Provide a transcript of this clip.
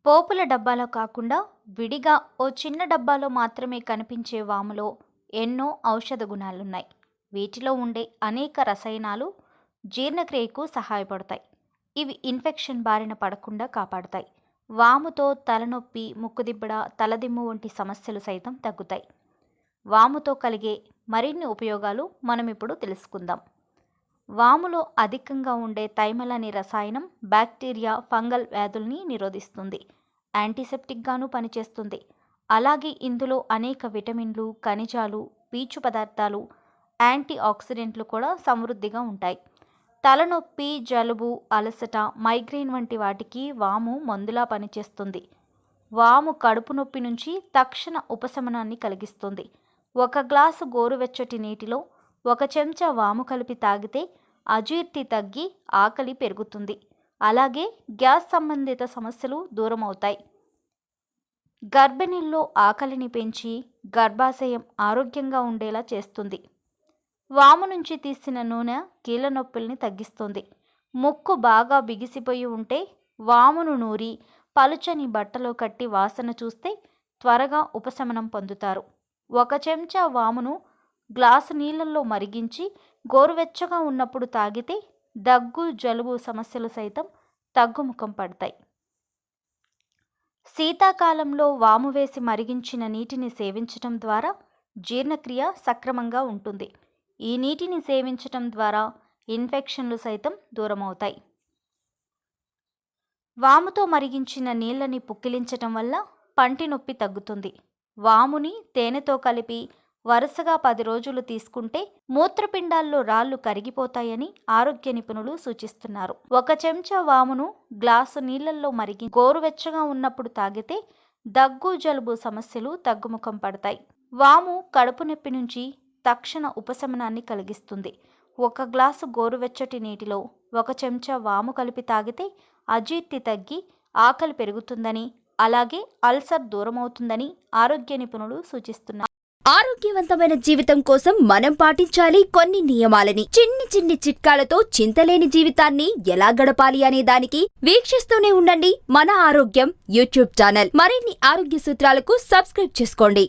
పోపుల డబ్బాలో కాకుండా విడిగా ఓ చిన్న డబ్బాలో మాత్రమే కనిపించే వాములో ఎన్నో ఔషధ గుణాలున్నాయి. వీటిలో ఉండే అనేక రసాయనాలు జీర్ణక్రియకు సహాయపడతాయి. ఇవి ఇన్ఫెక్షన్ బారిన పడకుండా కాపాడతాయి. వాముతో తలనొప్పి, ముక్కుదిబ్బడ, తలదిమ్ము వంటి సమస్యలు సైతం తగ్గుతాయి. వాముతో కలిగే మరిన్ని ఉపయోగాలు మనం ఇప్పుడు తెలుసుకుందాం. వాములో అధికంగా ఉండే థైమల్ అనే రసాయనం బ్యాక్టీరియా, ఫంగల్ వ్యాధుల్ని నిరోధిస్తుంది. యాంటీసెప్టిక్గాను పనిచేస్తుంది. అలాగే ఇందులో అనేక విటమిన్లు, ఖనిజాలు, పీచు పదార్థాలు, యాంటీ ఆక్సిడెంట్లు కూడా సమృద్ధిగా ఉంటాయి. తలనొప్పి, జలుబు, అలసట, మైగ్రేన్ వంటి వాటికి వాము మందులా పనిచేస్తుంది. వాము కడుపు నొప్పి నుంచి తక్షణ ఉపశమనాన్ని కలిగిస్తుంది. 1 గ్లాసు గోరువెచ్చటి నీటిలో 1 చెంచా వాము కలిపి తాగితే అజీర్తి తగ్గి ఆకలి పెరుగుతుంది. అలాగే గ్యాస్ సంబంధిత సమస్యలు దూరం అవుతాయి. గర్భిణీల్లో ఆకలిని పెంచి గర్భాశయం ఆరోగ్యంగా ఉండేలా చేస్తుంది. వాము నుంచి తీసిన నూనె కీళ్ళ నొప్పుల్ని తగ్గిస్తుంది. ముక్కు బాగా బిగిసిపోయి ఉంటే వామును నూరి పలుచని బట్టలో కట్టి వాసన చూస్తే త్వరగా ఉపశమనం పొందుతారు. 1 చెంచా వామును గ్లాసు నీళ్ళల్లో మరిగించి గోరువెచ్చగా ఉన్నప్పుడు తాగితే దగ్గు, జలుబు సమస్యలు సైతం తగ్గుముఖం పడతాయి. శీతాకాలంలో వాము వేసి మరిగించిన నీటిని సేవించటం ద్వారా జీర్ణక్రియ సక్రమంగా ఉంటుంది. ఈ నీటిని సేవించటం ద్వారా ఇన్ఫెక్షన్లు సైతం దూరమవుతాయి. వాముతో మరిగించిన నీళ్ళని పుక్కిలించటం వల్ల పంటి నొప్పి తగ్గుతుంది. వాముని తేనెతో కలిపి వరుసగా 10 రోజులు తీసుకుంటే మూత్రపిండాల్లో రాళ్లు కరిగిపోతాయని ఆరోగ్య నిపుణులు సూచిస్తున్నారు. 1 చెంచా వామును గ్లాసు నీళ్ళల్లో మరిగి గోరువెచ్చగా ఉన్నప్పుడు తాగితే దగ్గు, జలుబు సమస్యలు తగ్గుముఖం పడతాయి. వాము కడుపు నొప్పి నుంచి తక్షణ ఉపశమనాన్ని కలిగిస్తుంది. 1 గ్లాసు గోరువెచ్చటి నీటిలో 1 చెంచా వాము కలిపి తాగితే అజీర్తి తగ్గి ఆకలి పెరుగుతుందని, అలాగే అల్సర్ దూరమవుతుందని ఆరోగ్య నిపుణులు సూచిస్తున్నారు. ఆరోగ్యవంతమైన జీవితం కోసం మనం పాటించాలి కొన్ని నియమాలని. చిన్ని చిట్కాలతో చింతలేని జీవితాన్ని ఎలా గడపాలి అనే దానికి వీక్షిస్తూనే ఉండండి మన ఆరోగ్యం యూట్యూబ్ ఛానల్. మరిన్ని ఆరోగ్య సూత్రాలకు సబ్స్క్రైబ్ చేసుకోండి.